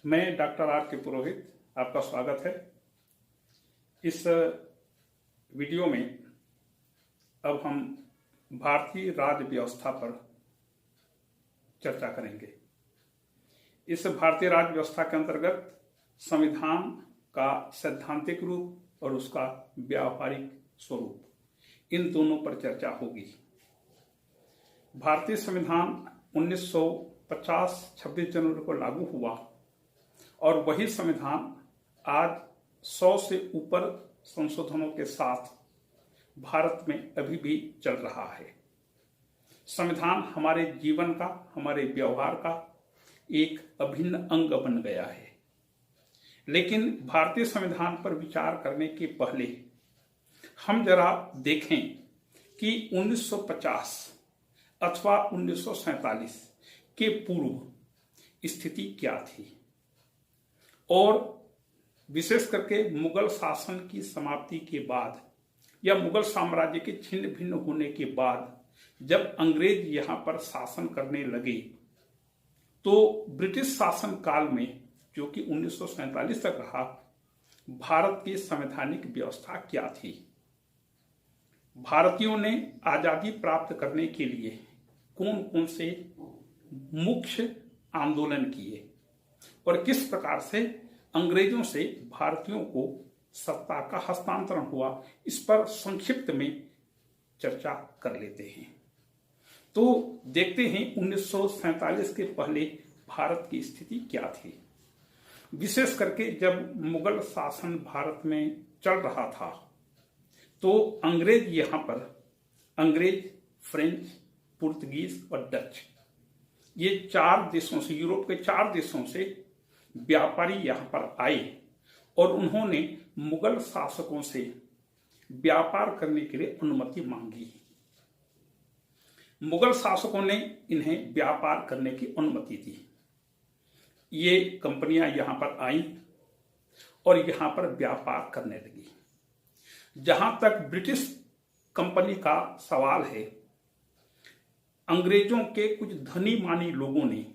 मैं doctor R के पुरोहित आपका स्वागत है। इस वीडियो में अब हम भारतीय राज्य व्यवस्था पर चर्चा करेंगे। इस भारतीय राज्य व्यवस्था के अंतर्गत संविधान का सैद्धांतिक रूप और उसका व्यावहारिक स्वरूप, इन दोनों पर चर्चा होगी। भारतीय संविधान 1950 26 जनवरी को लागू हुआ और वही संविधान आज 100 से ऊपर संशोधनों के साथ भारत में अभी भी चल रहा है। संविधान हमारे जीवन का, हमारे व्यवहार का एक अभिन्न अंग बन गया है। लेकिन भारतीय संविधान पर विचार करने के पहले हम जरा देखें कि 1950 अथवा 1947 के पूर्व स्थिति क्या थी और विशेष करके मुगल शासन की समाप्ति के बाद या मुगल साम्राज्य के छिन्न भिन्न होने के बाद जब अंग्रेज यहां पर शासन करने लगे तो ब्रिटिश शासन काल में, जो कि 1947 तक रहा, भारत की संवैधानिक व्यवस्था क्या थी। भारतीयों ने आजादी प्राप्त करने के लिए कौन कौन से मुख्य आंदोलन किए और किस प्रकार से अंग्रेजों से भारतीयों को सत्ता का हस्तांतरण हुआ, इस पर संक्षिप्त में चर्चा कर लेते हैं। तो देखते हैं 1947 के पहले भारत की स्थिति क्या थी। विशेष करके जब मुगल शासन भारत में चल रहा था तो अंग्रेज यहां पर, अंग्रेज, फ्रेंच, पुर्तगीज और डच, ये 4 देशों से, यूरोप के 4 देशों से व्यापारी यहां पर आए और उन्होंने मुगल शासकों से व्यापार करने के लिए अनुमति मांगी। मुगल शासकों ने इन्हें व्यापार करने की अनुमति दी। ये कंपनियां यहां पर आईं और यहां पर व्यापार करने लगी। जहां तक ब्रिटिश कंपनी का सवाल है, अंग्रेजों के कुछ धनी मानी लोगों ने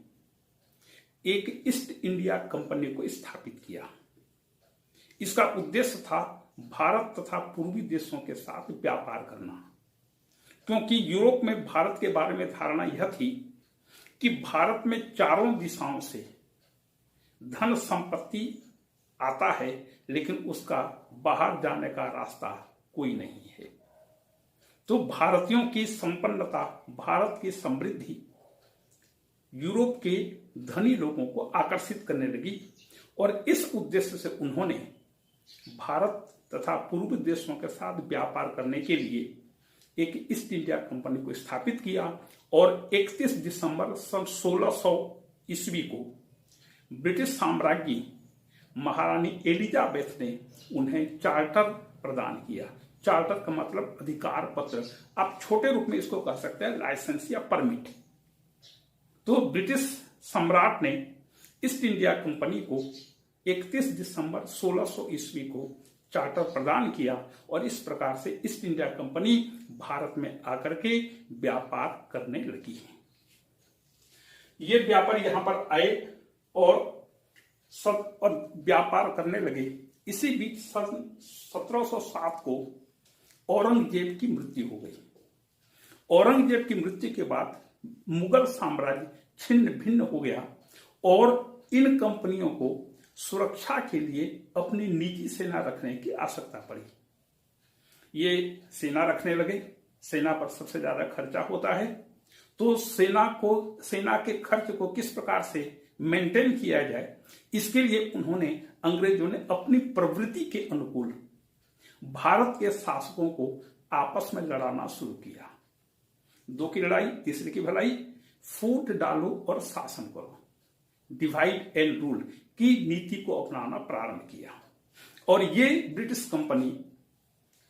एक ईस्ट इंडिया कंपनी को स्थापित किया। इसका उद्देश्य था भारत तथा पूर्वी देशों के साथ व्यापार करना, क्योंकि यूरोप में भारत के बारे में धारणा यह थी कि भारत में चारों दिशाओं से धन संपत्ति आता है, लेकिन उसका बाहर जाने का रास्ता कोई नहीं है। तो भारतीयों की संपन्नता, भारत की समृद्धि यूरोप के धनी लोगों को आकर्षित करने लगी और इस उद्देश्य से उन्होंने भारत तथा पूर्वी देशों के साथ व्यापार करने के लिए एक ईस्ट इंडिया कंपनी को स्थापित किया और 31 दिसंबर सन 1600 ईस्वी को ब्रिटिश साम्राज्ञी महारानी एलिजाबेथ ने उन्हें चार्टर प्रदान किया। चार्टर का मतलब अधिकार पत्र, आप छोटे रूप में इसको कह सकते हैं लाइसेंस या परमिट। तो ब्रिटिश सम्राट ने ईस्ट इंडिया कंपनी को 31 दिसंबर 1600 ईस्वी को चार्टर प्रदान किया और इस प्रकार से ईस्ट इंडिया कंपनी भारत में आकर के व्यापार करने लगी। ये व्यापारी यहां पर आए और व्यापार करने लगे। इसी बीच सन 1707 को औरंगजेब की मृत्यु हो गई। औरंगजेब की मृत्यु के बाद मुगल साम्राज्य छिन्न भिन्न हो गया और इन कंपनियों को सुरक्षा के लिए अपनी निजी सेना रखने की आवश्यकता पड़ी। ये सेना रखने लगे। सेना पर सबसे ज्यादा खर्चा होता है, तो सेना के खर्च को किस प्रकार से मेंटेन किया जाए, इसके लिए उन्होंने, अंग्रेजों ने अपनी प्रवृत्ति के अनुकूल भारत के शासकों को आपस में लड़ाना शुरू किया। 2 की लड़ाई, तीसरे की भलाई, फूट डालो और शासन करो, डिवाइड एंड रूल की नीति को अपनाना प्रारंभ किया। और ये British company,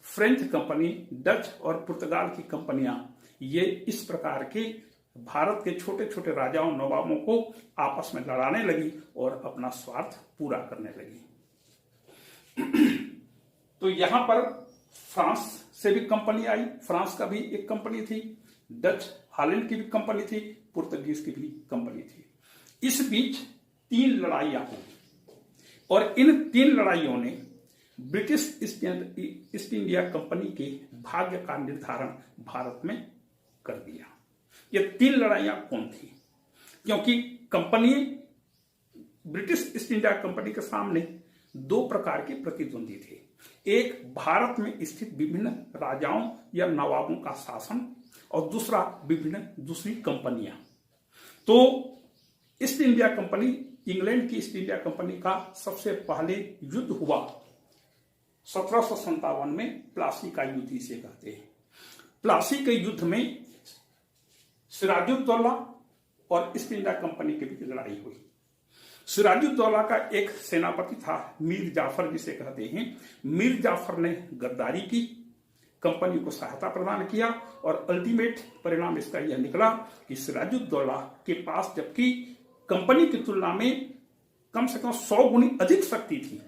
French company, Dutch और पुर्तगाल की कंपनियां, ये इस प्रकार के भारत के छोटे छोटे राजाओं, नवाबों को आपस में लड़ाने लगी और अपना स्वार्थ पूरा करने लगी। तो यहां पर फ्रांस से भी कंपनी आई। फ्रांस का भी एक कंपनी थी, डच, हॉलैंड की भी कंपनी थी, पुर्तगीज की भी कंपनी थी। इस बीच 3 लड़ाइयां हुई और इन 3 लड़ाइयों ने ब्रिटिश ईस्ट इंडिया कंपनी के भाग्य का निर्धारण भारत में कर दिया। ये 3 लड़ाइयां कौन थी? क्योंकि company British east India company के सामने 2 प्रकार के प्रतिद्वंदी थे। एक भारत में स्थित विभिन्न राजाओं या नवाबों का शासन और दूसरा दूसरी कंपनियां। तो ईस्ट इंडिया कंपनी, इंग्लैंड की ईस्ट इंडिया कंपनी का सबसे पहले युद्ध हुआ 1757 में, प्लासी का युद्ध इसे कहते हैं। प्लासी के युद्ध में सिराजुद्दौला और ईस्ट इंडिया कंपनी के बीच लड़ाई हुई। सिराजुद्दौला का एक सेनापति था मीर जाफर जिसे कहते हैं। मीर जाफर ने गद्दारी की, कंपनी को सहायता प्रदान किया और अल्टीमेट परिणाम इसका यह निकला कि सिराजुद्दौला के पास जबकि कंपनी की तुलना में कम से कम 100 गुनी अधिक शक्ति थी,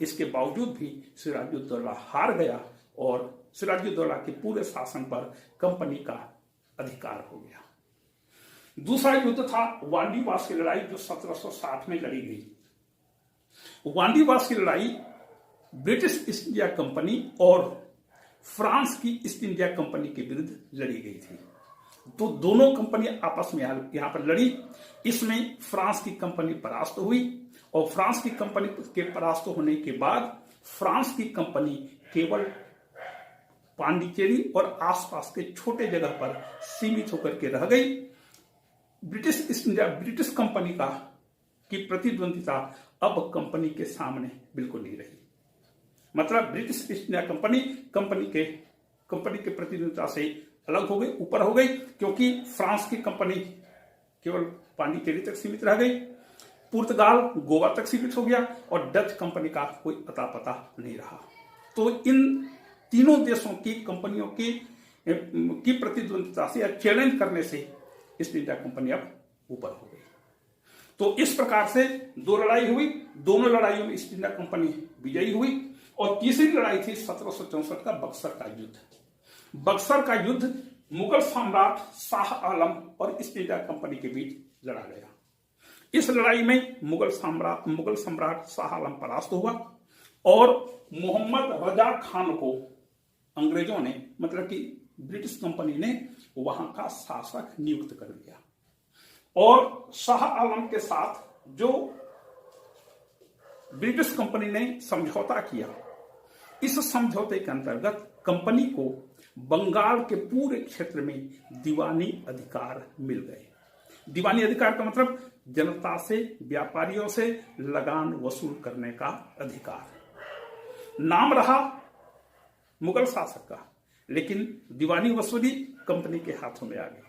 इसके बावजूद भी सिराजुद्दौला हार गया और सिराजुद्दौला के पूरे शासन पर कंपनी का अधिकार हो गया। दूसरा युद्ध था वांडीवास की लड़ाई, जो 1760 में लड़ी गई। वांडीवास की लड़ाई ब्रिटिश ईस्ट इंडिया कंपनी और फ्रांस की ईस्ट इंडिया कंपनी के विरुद्ध लड़ी गई थी। तो दोनों कंपनियां आपस में यहां पर लड़ी। इसमें फ्रांस की कंपनी परास्त हुई और फ्रांस की कंपनी के परास्त होने के बाद फ्रांस की कंपनी केवल पांडिचेरी और आसपास के छोटे जगह पर सीमित होकर के रह गई। ब्रिटिश कंपनी की प्रतिद्वंदिता अब कंपनी के सामने बिल्कुल नहीं रही। मतलब ब्रिटिश ईस्ट इंडिया कंपनी के प्रतिद्वंदिता से अलग हो गई, ऊपर हो गई, क्योंकि फ्रांस की कंपनी केवल पांडिचेरी तक सीमित रह गई, पुर्तगाल गोवा तक सीमित हो गया और डच कंपनी का कोई अता पता नहीं रहा। तो इन तीनों देशों की कंपनियों की प्रतिद्वंदिता से या चैलेंज करने से ईस्ट इंडिया कंपनी अब ऊपर हो गई। तो इस प्रकार से 2 लड़ाई हुई, दोनों लड़ाइयों में ईस्ट इंडिया कंपनी विजयी हुई और तीसरी लड़ाई थी 1764 का बक्सर का युद्ध। बक्सर का युद्ध मुगल सम्राट शाह आलम और ईस्ट इंडिया कंपनी के बीच लड़ा गया। इस लड़ाई में मुगल सम्राट शाह आलम परास्त हुआ और मोहम्मद रजा खान को अंग्रेजों ने, मतलब कि ब्रिटिश कंपनी ने वहां का शासक नियुक्त कर दिया और शाह आलम के साथ जो ब्रिटिश कंपनी ने समझौता किया, इस समझौते के अंतर्गत कंपनी को बंगाल के पूरे क्षेत्र में दीवानी अधिकार मिल गए। दीवानी अधिकार का मतलब जनता से, व्यापारियों से लगान वसूल करने का अधिकार। नाम रहा मुगल शासक का, लेकिन दीवानी वसूली कंपनी के हाथों में आ गई।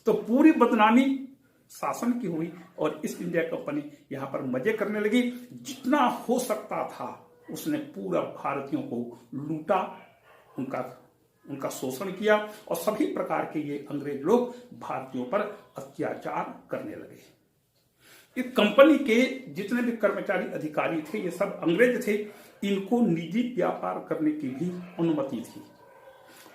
तो पूरी बदनामी शासन की हुई और ईस्ट इंडिया कंपनी यहां पर मजे करने लगी। जितना हो सकता था उसने पूरा भारतीयों को लूटा, उनका शोषण किया और सभी प्रकार के ये अंग्रेज लोग भारतीयों पर अत्याचार करने लगे। इस कंपनी के जितने भी कर्मचारी अधिकारी थे ये सब अंग्रेज थे, इनको निजी व्यापार करने की भी अनुमति थी।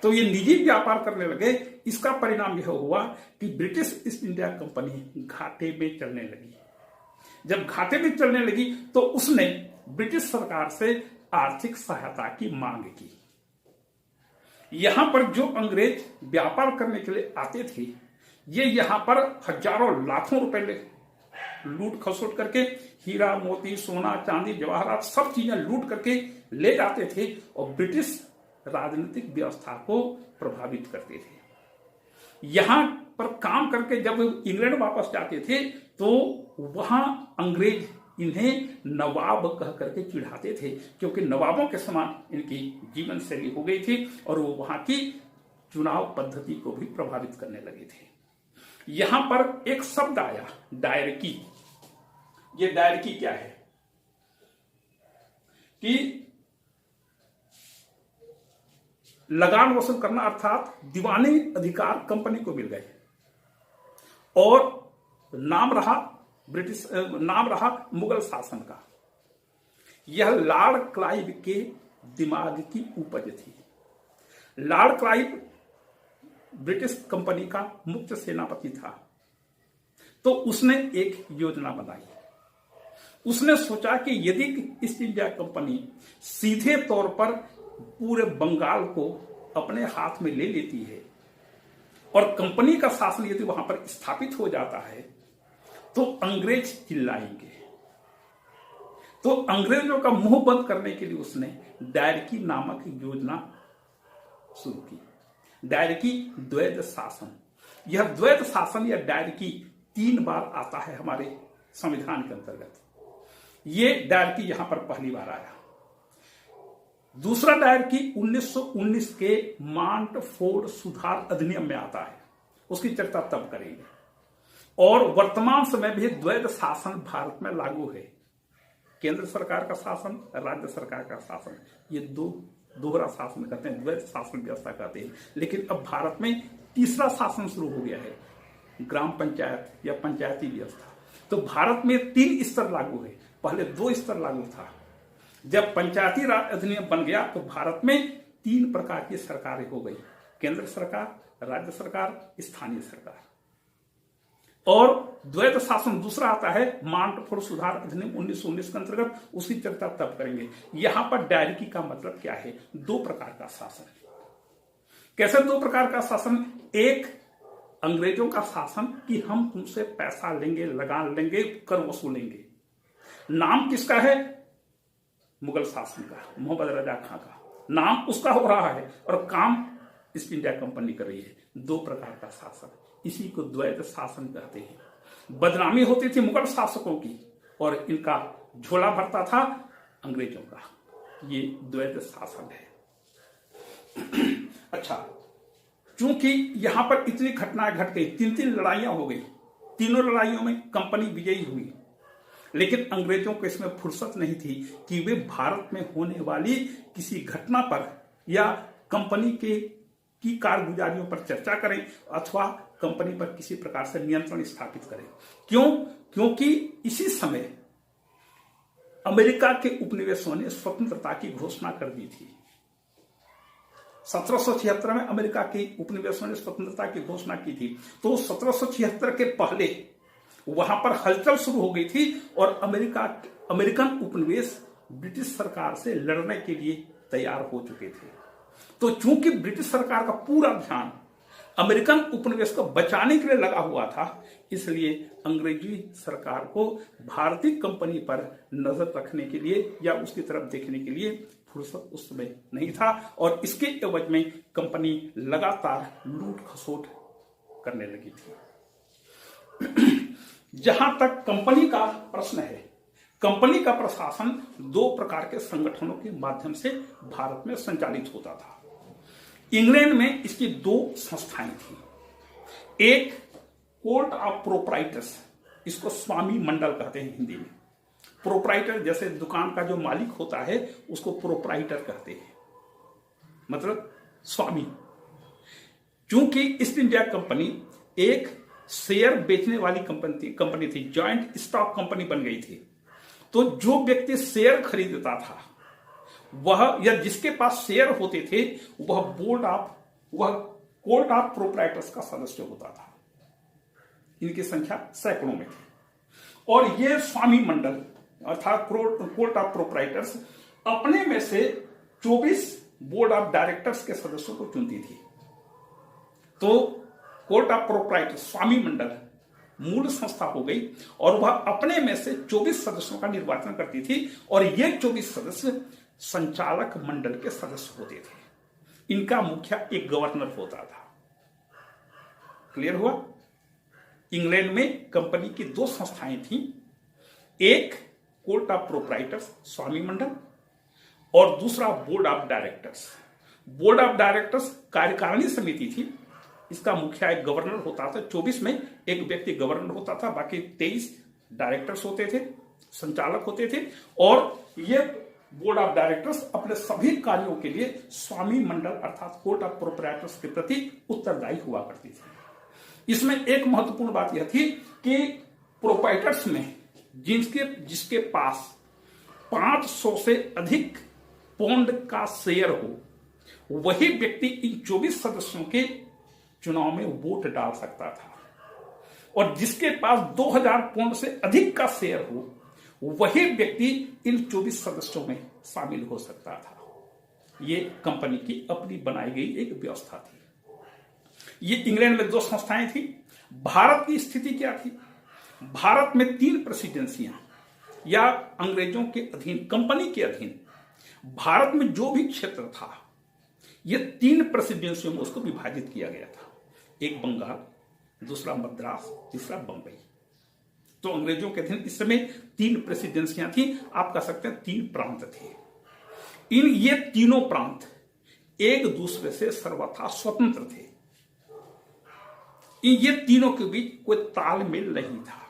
तो ये निजी व्यापार करने लगे। इसका परिणाम यह हुआ कि ब्रिटिश ईस्ट इंडिया कंपनी घाटे में चलने लगी। जब घाटे में चलने लगी तो उसने ब्रिटिश सरकार से आर्थिक सहायता की मांग की। यहां पर जो अंग्रेज व्यापार करने के लिए आते थे, ये यहां पर हजारों लाखों रुपए लूट खसोट करके हीरा मोती सोना चांदी जवाहरात सब चीजें लूट करके ले जाते थे और ब्रिटिश राजनीतिक व्यवस्था को प्रभावित करते थे। यहां पर काम करके जब इंग्लैंड वापस जाते थे तो वहां अंग्रेज इन्हें नवाब कह करके चिढ़ाते थे, क्योंकि नवाबों के समान इनकी जीवन शैली हो गई थी और वो वहां की चुनाव पद्धति को भी प्रभावित करने लगे थे। यहां पर एक शब्द आया, डायरकी। ये डायरकी क्या है कि लगान वसूल करना, अर्थात दीवानी अधिकार कंपनी को मिल गए और नाम रहा मुगल शासन का। यह लॉर्ड क्लाइव के दिमाग की उपज थी। लॉर्ड क्लाइव ब्रिटिश कंपनी का मुख्य सेनापति था। तो उसने एक योजना बनाई। उसने सोचा कि यदि ईस्ट इंडिया कंपनी सीधे तौर पर पूरे बंगाल को अपने हाथ में ले लेती है और कंपनी का शासन यदि वहां पर स्थापित हो जाता है तो अंग्रेज चिल्लाएंगे। तो अंग्रेजों का मुंह बंद करने के लिए उसने डायरकी नामक योजना शुरू की। डायरकी द्वैध शासन। यह द्वैध शासन या डायरकी 3 बार आता है हमारे संविधान के अंतर्गत। ये डायरकी यहां पर पहली बार आया। दूसरा डायरकी 1919 के मांटफोर्ड सुधार अधिनियम में आता है, उसकी चर्चा तब करेंगे। और वर्तमान समय भी द्वैध शासन भारत में लागू है। केंद्र सरकार का शासन, राज्य सरकार का शासन, ये दोहरा शासन कहते हैं, द्वैध शासन व्यवस्था कहते हैं। लेकिन अब भारत में तीसरा शासन शुरू हो गया है, ग्राम पंचायत या पंचायती व्यवस्था। तो भारत में 3 स्तर लागू है, पहले 2 स्तर लागू था। जब पंचायती राज अधिनियम बन गया तो भारत में 3 प्रकार की सरकारें हो गई, केंद्र सरकार, राज्य सरकार, स्थानीय सरकार। और द्वैध शासन दूसरा आता है मांटफोर्ड सुधार अधिनियम 1919 के अंतर्गत, उसकी चर्चा तब करेंगे। यहां पर डायरकी का मतलब क्या है? 2 प्रकार का शासन। कैसे 2 प्रकार का शासन? एक अंग्रेजों का शासन कि हम तुमसे पैसा लेंगे, लगान लेंगे, कर वसूलेंगे। नाम किसका है? मुगल शासन का, मोहम्मद रजा खां का नाम उसका हो रहा है और काम ईस्ट इंडिया कंपनी कर रही है। 2 प्रकार का शासन, इसी को द्वैध शासन कहते हैं। बदनामी होती थी मुगल शासकों की और इनका झोला भरता था अंग्रेजों का। ये द्वैध शासन है। अच्छा, चूंकि यहां पर इतनी घटनाएं घट गई, 3 लड़ाइयां हो गई, तीनों लड़ाइयों में कंपनी विजयी हुई, लेकिन अंग्रेजों को इसमें फुर्सत नहीं थी कि वे भारत में होने वाली किसी घटना पर या कंपनी की कारगुजारियों पर चर्चा करें अथवा कंपनी पर किसी प्रकार से नियंत्रण स्थापित करें। क्यों? क्योंकि इसी समय अमेरिका के उपनिवेशों ने स्वतंत्रता की घोषणा कर दी थी। 1776 में अमेरिका के उपनिवेशों ने स्वतंत्रता की घोषणा की थी। तो 1776 के पहले वहां पर हलचल शुरू हो गई थी और अमेरिकन उपनिवेश ब्रिटिश सरकार से लड़ने के लिए तैयार हो चुके थे। तो चूंकि ब्रिटिश सरकार का पूरा ध्यान अमेरिकन उपनिवेश को बचाने के लिए लगा हुआ था, इसलिए अंग्रेजी सरकार को भारतीय कंपनी पर नजर रखने के लिए या उसकी तरफ देखने के लिए फुर्सत उस समय नहीं था और इसके एवज में कंपनी लगातार लूट खसोट करने लगी थी। जहां तक कंपनी का प्रश्न है, कंपनी का प्रशासन 2 प्रकार के संगठनों के माध्यम से भारत में संचालित होता था। इंग्लैंड में इसकी 2 संस्थाएं थी। एक कोर्ट ऑफ प्रोप्राइटर्स, इसको स्वामी मंडल कहते हैं हिंदी में। प्रोप्राइटर जैसे दुकान का जो मालिक होता है उसको प्रोप्राइटर कहते हैं, मतलब स्वामी। चूंकि ईस्ट इंडिया कंपनी एक शेयर बेचने वाली कंपनी थी, जॉइंट स्टॉक कंपनी बन गई थी। तो जो व्यक्ति शेयर खरीदता था वह या जिसके पास शेयर होते थे वह कोर्ट ऑफ प्रोप्राइटर्स का सदस्य होता था। इनकी संख्या सैकड़ों में थी और ये स्वामी मंडल अर्थात कोर्ट ऑफ प्रोप्राइटर्स अपने में से 24 बोर्ड ऑफ डायरेक्टर्स के सदस्यों को चुनती थी। तो कोर्ट ऑफ प्रोप्राइटर्स स्वामी मंडल मूल संस्था हो गई और वह अपने में से 24 सदस्यों का निर्वाचन करती थी और ये 24 सदस्य संचालक मंडल के सदस्य होते थे। इनका मुखिया एक गवर्नर होता था। क्लियर हुआ? इंग्लैंड में कंपनी की 2 संस्थाएं थी, एक कोर्ट ऑफ प्रोप्राइटर्स स्वामी मंडल और दूसरा board of directors. Board of directors कार्यकारिणी समिति थी, इसका मुखिया एक गवर्नर होता था। 24 में एक व्यक्ति गवर्नर होता था, बाकी 23 डायरेक्टर्स होते थे, संचालक होते थे और ये बोर्ड ऑफ डायरेक्टर्स अपने सभी कार्यों के लिए स्वामी मंडल अर्थात कोर्ट ऑफ प्रोप्राइटर्स के प्रति उत्तरदायी हुआ करती थी। इसमें एक महत्वपूर्ण बात यह थी कि प्रोप्राइटर्स में जिसके पास 500 से अधिक पौंड का शेयर हो वही व्यक्ति इन 24 सदस्यों के चुनाव में वोट डाल सकता था। और जिसके पास 2000 पाउंड से अधिक का शेयर हो वही व्यक्ति इन 24 सदस्यों में शामिल हो सकता था। ये कंपनी की अपनी बनाई गई एक व्यवस्था थी। ये इंग्लैंड में 2 संस्थाएं थी। भारत की स्थिति क्या थी? भारत में 3 प्रेसिडेंसियां या अंग्रेजों के अधीन, कंपनी के अधीन भारत में जो भी क्षेत्र था, ये 3 प्रेसिडेंसियों में उसको विभाजित किया गया था। एक बंगाल, दूसरा मद्रास, तीसरा बंबई। तो अंग्रेजों के अधीन इस समय 3 प्रेसिडेंसियां थी। आप कह सकते हैं 3 प्रांत थे। ये तीनों प्रांत एक दूसरे से सर्वथा स्वतंत्र थे। ये तीनों के बीच कोई तालमेल नहीं था।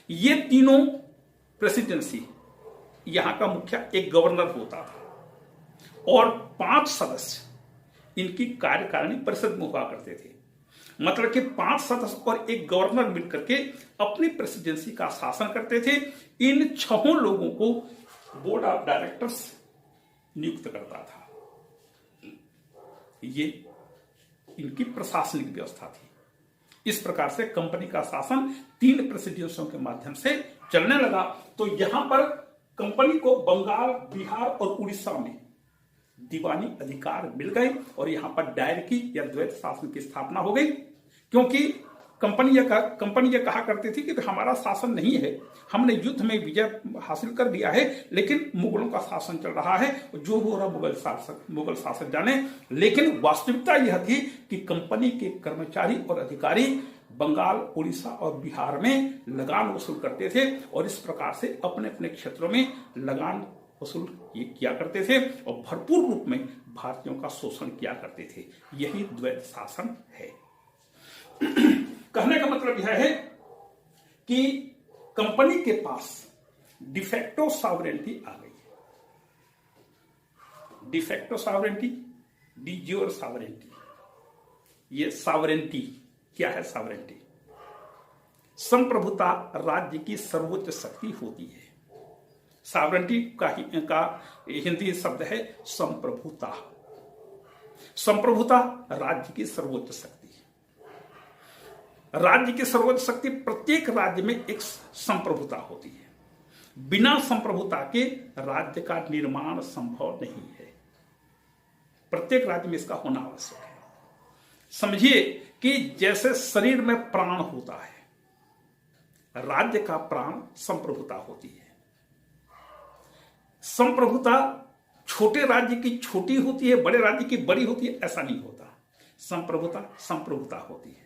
ये तीनों प्रेसिडेंसी, यहां का मुखिया एक गवर्नर होता था और 5 सदस्य इनकी कार्यकारिणी परिषद में हुआ करते थे। मतलब कि 5 सदस्य और एक गवर्नर मिलकर के अपनी प्रेसिडेंसी का शासन करते थे। इन 6 लोगों को बोर्ड ऑफ डायरेक्टर्स नियुक्त करता था। ये इनकी प्रशासनिक व्यवस्था थी। इस प्रकार से कंपनी का शासन 3 प्रेसिडेंसियों के माध्यम से चलने लगा। तो यहां पर कंपनी को बंगाल, बिहार और उड़ीसा में दीवानी अधिकार मिल गए और यहां पर डायरकी या द्वैत शासन की स्थापना हो गई। क्योंकि कंपनी ये कहा करती थी कि हमारा शासन नहीं है, हमने युद्ध में विजय हासिल कर लिया है, लेकिन मुगलों का शासन चल रहा है, जो हो रहा मुगल शासक जाने। लेकिन वास्तविकता यह थी कि कंपनी के कर्मचारी और अधिकारी बंगाल, उड़ीसा और बिहार में लगान वसूल करते थे और इस प्रकार से अपने अपने क्षेत्रों में लगान वसूल किया करते थे और भरपूर रूप में भारतीयों का शोषण किया करते थे। यही द्वैत शासन है। कहने का मतलब यह है कि कंपनी के पास डिफेक्टो सॉवरेंटी आ गई है। De facto sovereignty, D jure sovereignty. ये सॉवरेंटी क्या है? सॉवरेंटी संप्रभुता राज्य की सर्वोच्च शक्ति होती है। सॉवरेंटी का हिंदी शब्द है संप्रभुता। संप्रभुता राज्य की सर्वोच्च शक्ति। राज्य की सर्वोच्च शक्ति, प्रत्येक राज्य में एक संप्रभुता होती है। बिना संप्रभुता के राज्य का निर्माण संभव नहीं है। प्रत्येक राज्य में इसका होना आवश्यक है। समझिए कि जैसे शरीर में प्राण होता है, राज्य का प्राण संप्रभुता होती है। संप्रभुता छोटे राज्य की छोटी होती है, बड़े राज्य की बड़ी होती है, ऐसा नहीं होता। संप्रभुता संप्रभुता होती है।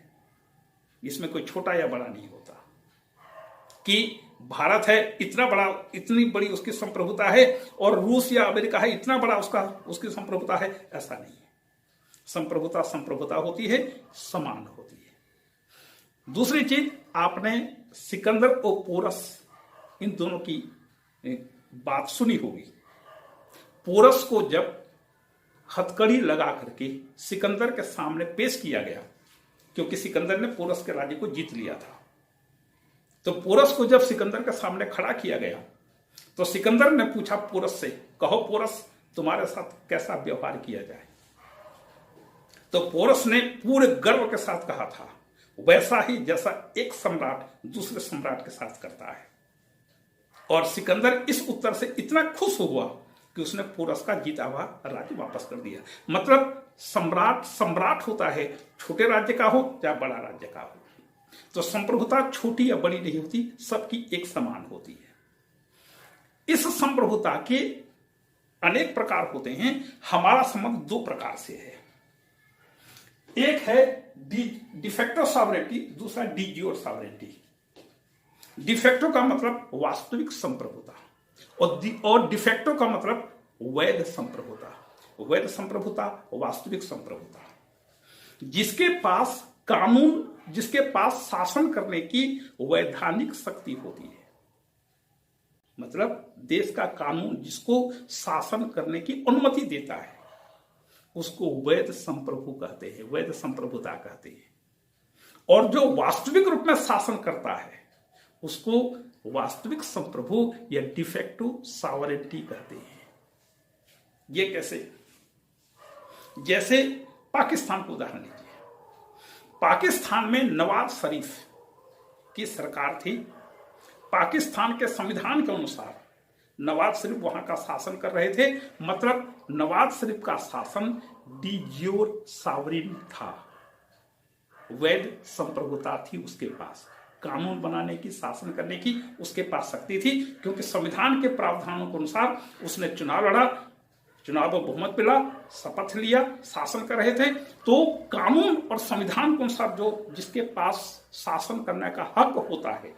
इसमें कोई छोटा या बड़ा नहीं होता कि भारत है इतना बड़ा, इतनी बड़ी उसकी संप्रभुता है, और रूस या अमेरिका है इतना बड़ा उसकी संप्रभुता है, ऐसा नहीं है। संप्रभुता संप्रभुता होती है, समान होती है। दूसरी चीज, आपने सिकंदर और पोरस इन दोनों की बात सुनी होगी। पोरस को जब हथकड़ी लगा करके सिकंदर के सामने पेश किया गया, क्योंकि सिकंदर ने पोरस के राज्य को जीत लिया था, तो पोरस को जब सिकंदर के सामने खड़ा किया गया तो सिकंदर ने पूछा पोरस से, कहो पोरस, तुम्हारे साथ कैसा व्यवहार किया जाए? तो पोरस ने पूरे गर्व के साथ कहा था, वैसा ही जैसा एक सम्राट दूसरे सम्राट के साथ करता है। और सिकंदर इस उत्तर से इतना खुश हुआ कि उसने पोरस का जीता हुआ राज्य वापस कर दिया। मतलब सम्राट होता है, छोटे राज्य का हो या बड़ा राज्य का हो। तो संप्रभुता छोटी या बड़ी नहीं होती, सबकी एक समान होती है। इस संप्रभुता के अनेक प्रकार होते हैं। हमारा संबंध 2 प्रकार से है। एक है डिफेक्टो सॉवरेंटी, दूसरा डी ज्योर सॉवरेंटी। डिफेक्टो का मतलब वास्तविक संप्रभुता और डिफेक्टो का मतलब वैध संप्रभुता। वैध संप्रभुता, वास्तविक संप्रभुता, जिसके पास कानून, जिसके पास शासन करने की वैधानिक शक्ति होती है। मतलब देश का कानून जिसको शासन करने की अनुमति देता है, उसको वैध संप्रभु कहते हैं, वैध संप्रभुता कहते हैं। और जो वास्तविक रूप में शासन करता है उसको वास्तविक संप्रभु या डिफेक्टिव सॉवरेंटी कहते हैं। ये कैसे? जैसे पाकिस्तान को उदाहरण लीजिए। पाकिस्तान में नवाज शरीफ की सरकार थी। पाकिस्तान के संविधान के अनुसार नवाज शरीफ वहां का शासन कर रहे थे, मतलब नवाज शरीफ का शासन डी ज्योर सावरिन था, वैध संप्रभुता थी उसके पास, कानून बनाने की, शासन करने की उसके पास शक्ति थी, क्योंकि संविधान के प्रावधानों के अनुसार उसने चुनाव लड़ा, चुनाव में बहुमत मिला, शपथ लिया, शासन कर रहे थे। तो कानून और संविधान के अनुसार जो जिसके पास शासन करने का हक होता है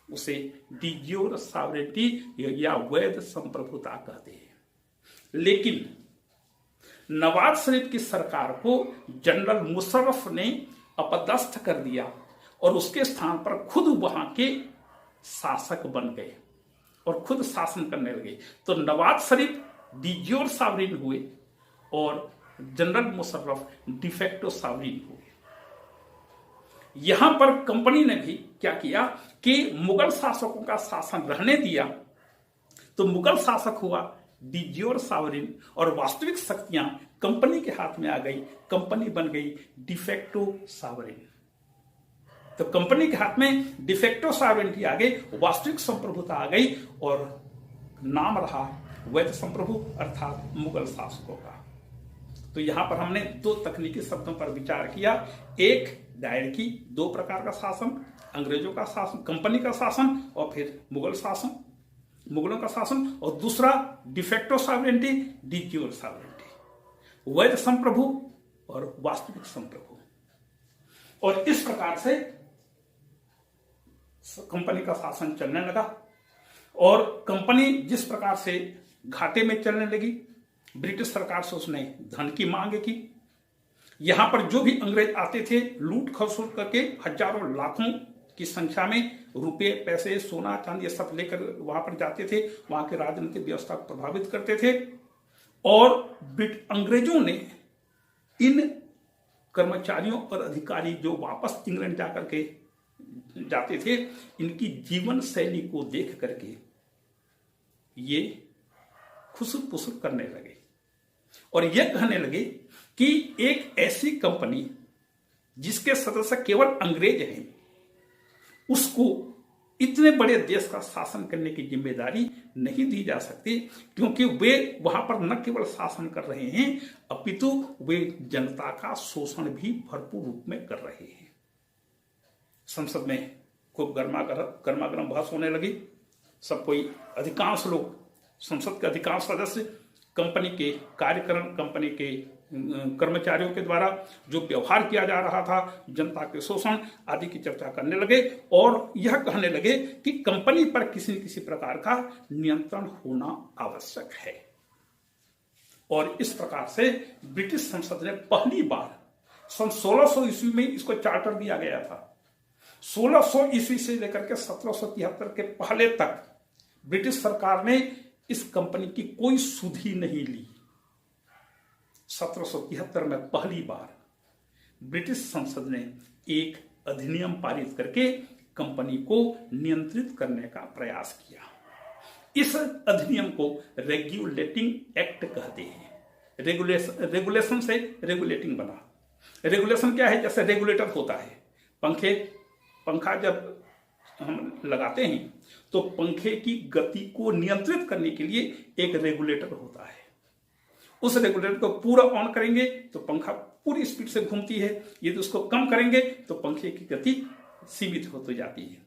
उसे डी ज्योर सॉवरेनिटी या वैध संप्रभुता कहते हैं। लेकिन नवाज शरीफ की सरकार को जनरल मुशर्रफ ने अपदस्थ कर दिया और उसके स्थान पर खुद वहां के शासक बन गए और खुद शासन करने लगे। तो Nawaz Sharif D jure sovereign हुए और जनरल मुशर्रफ डिफेक्टो सॉवरेन हुए। यहां पर कंपनी ने भी क्या किया कि मुगल शासकों का शासन रहने दिया, तो मुगल शासक हुआ डी ज्योर सॉवरेन और वास्तविक शक्तियां कंपनी के हाथ में आ गई, कंपनी बन गई डिफेक्टो सॉवरेन। तो कंपनी के हाथ में डिफेक्टो सॉवरेनिटी आ गई, वास्तविक संप्रभुता आ गई और नाम रहा वैध संप्रभु अर्थात मुगल शासकों का। तो यहां पर हमने दो तकनीकी शब्दों पर विचार किया, एक डायरेक्टली दो प्रकार का शासन, अंग्रेजों का शासन, कंपनी का शासन और फिर मुगल शासन, मुगलों का शासन, और दूसरा de facto sovereignty, D jure sovereignty, वैध संप्रभु और वास्तविक संप्रभु। और इस प्रकार से कंपनी का शासन चलने लगा और कंपनी जिस प्रकार से घाटे में चलने लगी, ब्रिटिश सरकार से उसने धन की मांग की। यहां पर जो भी अंग्रेज आते थे लूट खसोट करके हजारों लाखों की संख्या में रुपए, पैसे, सोना, चांदी ये सब लेकर वहां पर जाते थे, वहां के राजनीतिक व्यवस्था को प्रभावित करते थे। और अंग्रेजों ने इन कर्मचारियों और अधिकारी जो वापस इंग्लैंड जाकर के जाते थे, इनकी जीवन शैली को देख करके ये खुसर पुसर करने लगे और यह कहने लगे कि एक ऐसी कंपनी जिसके सदस्य केवल अंग्रेज हैं, उसको इतने बड़े देश का शासन करने की जिम्मेदारी नहीं दी जा सकती, क्योंकि वे वहां पर न केवल शासन कर रहे हैं अपितु वे जनता का शोषण भी भरपूर रूप में कर रहे हैं। संसद में खूब गर्मागर्म बहस होने लगी। सब कोई, अधिकांश लोग, संसद के अधिकांश सदस्य कंपनी के कार्यक्रम, कंपनी के कर्मचारियों के द्वारा जो व्यवहार किया जा रहा था, जनता के शोषण आदि की चर्चा करने लगे और यह कहने लगे कि कंपनी पर किसी न किसी प्रकार का नियंत्रण होना आवश्यक है। और इस प्रकार से ब्रिटिश संसद ने पहली बार सन 1600 ईस्वी में इसको चार्टर दिया गया था। 1600 ईस्वी से लेकर के 1773 के पहले तक ब्रिटिश सरकार ने इस कंपनी की कोई सुध ही नहीं ली। 1773 में पहली बार ब्रिटिश संसद ने एक अधिनियम पारित करके कंपनी को नियंत्रित करने का प्रयास किया। इस अधिनियम को रेगुलेटिंग एक्ट कहते हैं। रेगुलेशन से रेगुलेटिंग बना। रेगुलेशन क्या है? जैसे रेगुलेटर होता है, पंखा जब हम लगाते हैं तो पंखे की गति को नियंत्रित करने के लिए एक रेगुलेटर होता है। उस रेगुलेटर को पूरा ऑन करेंगे तो पंखा पूरी स्पीड से घूमती है, यदि उसको कम करेंगे तो पंखे की गति सीमित होती जाती है।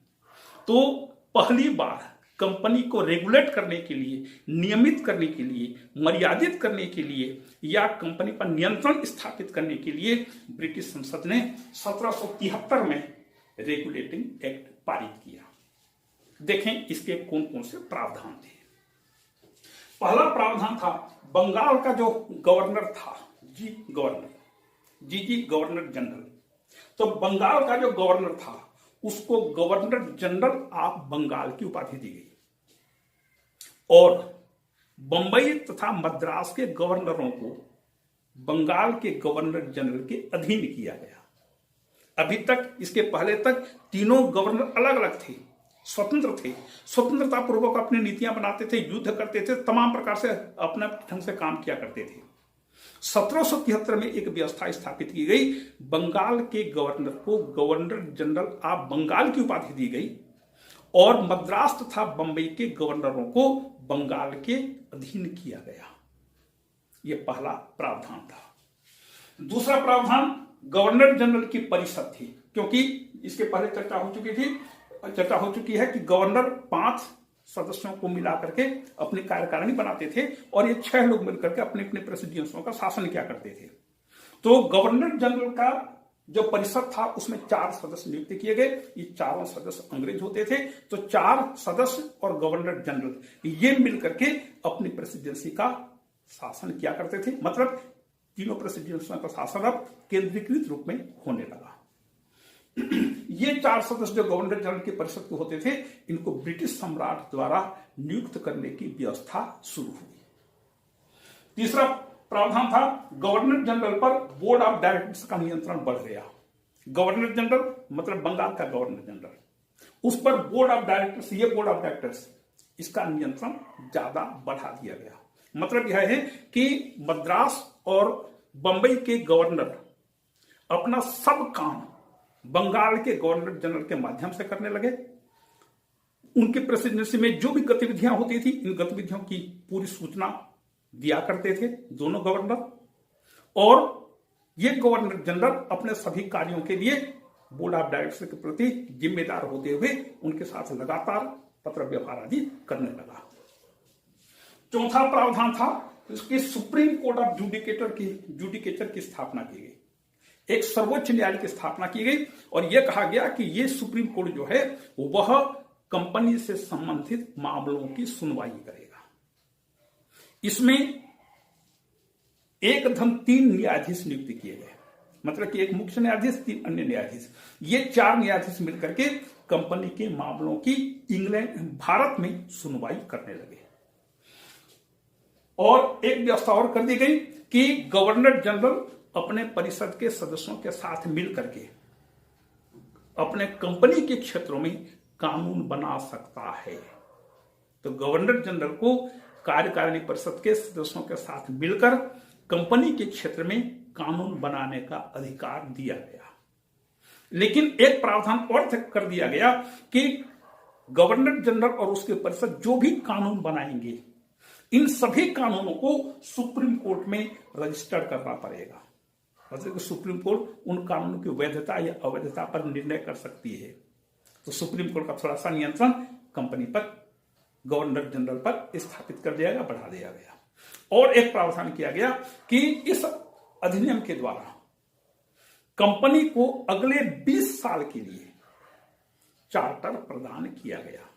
तो पहली बार कंपनी को रेगुलेट करने के लिए, नियमित करने के लिए, मर्यादित करने के लिए या कंपनी पर नियंत्रण स्थापित करने के लिए ब्रिटिश संसद ने 1773 में रेगुलेटिंग एक्ट पारित किया। देखें इसके कौन कौन से प्रावधान थे। पहला प्रावधान था, बंगाल का जो गवर्नर था, गवर्नर जनरल, तो बंगाल का जो गवर्नर था उसको गवर्नर जनरल ऑफ बंगाल की उपाधि दी गई और बंबई तथा मद्रास के गवर्नरों को बंगाल के गवर्नर जनरल के अधीन किया गया। अभी तक, इसके पहले तक तीनों गवर्नर अलग अलग थे, स्वतंत्र थे, स्वतंत्रता पूर्वक अपनी नीतियां बनाते थे, युद्ध करते थे, तमाम प्रकार से अपने ढंग से काम किया करते थे। 1773 में एक व्यवस्था स्थापित की गई, बंगाल के गवर्नर को गवर्नर जनरल ऑफ बंगाल की उपाधि दी गई और मद्रास तथा बंबई के गवर्नरों को बंगाल के अधीन किया गया। यह पहला प्रावधान था। दूसरा प्रावधान गवर्नर जनरल की परिषद थी, क्योंकि इसके पहले चर्चा हो चुकी है कि गवर्नर 5 सदस्यों को मिला करके अपनी कार्यकारिणी बनाते थे और ये 6 लोग मिलकर के अपने अपने प्रेसिडेंसियों का शासन किया करते थे। तो गवर्नर जनरल का जो परिषद था उसमें 4 सदस्य नियुक्त किए गए। ये चारों सदस्य अंग्रेज होते थे, तो 4 सदस्य और गवर्नर जनरल ये मिलकर के अपनी प्रेसिडेंसी का शासन किया करते थे। मतलब तीनों प्रेसिडेंसियों का शासन अब केंद्रीकृत रूप में होने लगा। ये 4 सदस्य जो गवर्नर जनरल की परिषद के होते थे, इनको ब्रिटिश सम्राट द्वारा नियुक्त करने की व्यवस्था शुरू हुई। तीसरा प्रावधान था गवर्नर जनरल पर बोर्ड ऑफ डायरेक्टर्स का नियंत्रण बढ़ गया। गवर्नर जनरल मतलब बंगाल का गवर्नर जनरल, उस पर बोर्ड ऑफ डायरेक्टर्स इसका नियंत्रण ज्यादा बढ़ा दिया गया। मतलब यह है कि मद्रास और बंबई के गवर्नर अपना सब काम बंगाल के गवर्नर जनरल के माध्यम से करने लगे। उनके प्रेसिडेंसी में जो भी गतिविधियां होती थी, इन गतिविधियों की पूरी सूचना दिया करते थे दोनों गवर्नर, और ये गवर्नर जनरल अपने सभी कार्यों के लिए बोर्ड ऑफ डायरेक्टर्स के प्रति जिम्मेदार होते हुए उनके साथ लगातार पत्र व्यवहार आदि करने लगा। चौथा प्रावधान था इसके सुप्रीम कोर्ट ऑफ जुडिकेचर की स्थापना की गई। एक सर्वोच्च न्यायालय की स्थापना की गई और यह कहा गया कि यह सुप्रीम कोर्ट जो है वह कंपनी से संबंधित मामलों की सुनवाई करेगा। इसमें एकदम 3 न्यायाधीश नियुक्त किए गए। मतलब कि एक मुख्य न्यायाधीश, 3 अन्य न्यायाधीश, ये 4 न्यायाधीश मिलकर के कंपनी के मामलों की भारत में सुनवाई करने लगे। और एक व्यवस्था और कर दी गई कि गवर्नर जनरल अपने परिषद के सदस्यों के साथ मिलकर के अपने कंपनी के क्षेत्रों में कानून बना सकता है। तो गवर्नर जनरल को कार्यकारिणी परिषद के सदस्यों के साथ मिलकर कंपनी के क्षेत्र में कानून बनाने का अधिकार दिया गया। लेकिन एक प्रावधान और कर दिया गया कि गवर्नर जनरल और उसके परिषद जो भी कानून बनाएंगे, इन सभी कानूनों को सुप्रीम कोर्ट में रजिस्टर करना पड़ेगा। मतलब कि सुप्रीम कोर्ट उन कानूनों की वैधता या अवैधता पर निर्णय कर सकती है। तो सुप्रीम कोर्ट का थोड़ा सा नियंत्रण कंपनी पर, गवर्नर जनरल पर स्थापित कर दिया गया, बढ़ा दिया गया। और एक प्रावधान किया गया कि इस अधिनियम के द्वारा कंपनी को अगले 20 साल के लिए चार्टर प्रदान किया गया।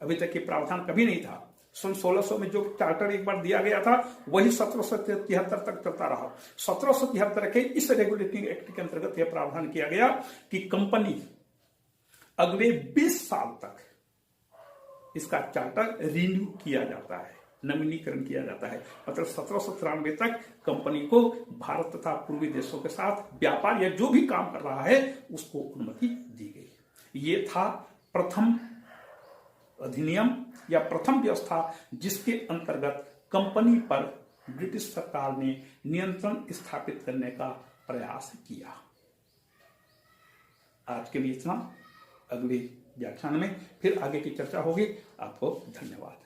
अभी तक ये प्रावधान कभी नहीं था। सन 1600 में जो चार्टर एक बार दिया गया था वही 1773 तक चलता रहा। 1773 के इस रेगुलेटिंग एक्ट के अंतर्गत यह प्रावधान किया गया कि कंपनी अगले 20 साल तक इसका चार्टर रिन्यू किया जाता है, नवीनीकरण किया जाता है। मतलब 1793 तक कंपनी को भारत तथा पूर्वी देशों के साथ व्यापार या जो भी काम कर रहा है उसको अनुमति दी गई। ये था प्रथम अधिनियम या प्रथम व्यवस्था जिसके अंतर्गत कंपनी पर ब्रिटिश सरकार ने नियंत्रण स्थापित करने का प्रयास किया। आज के लिए इतना। अगले व्याख्यान में फिर आगे की चर्चा होगी। आपको धन्यवाद।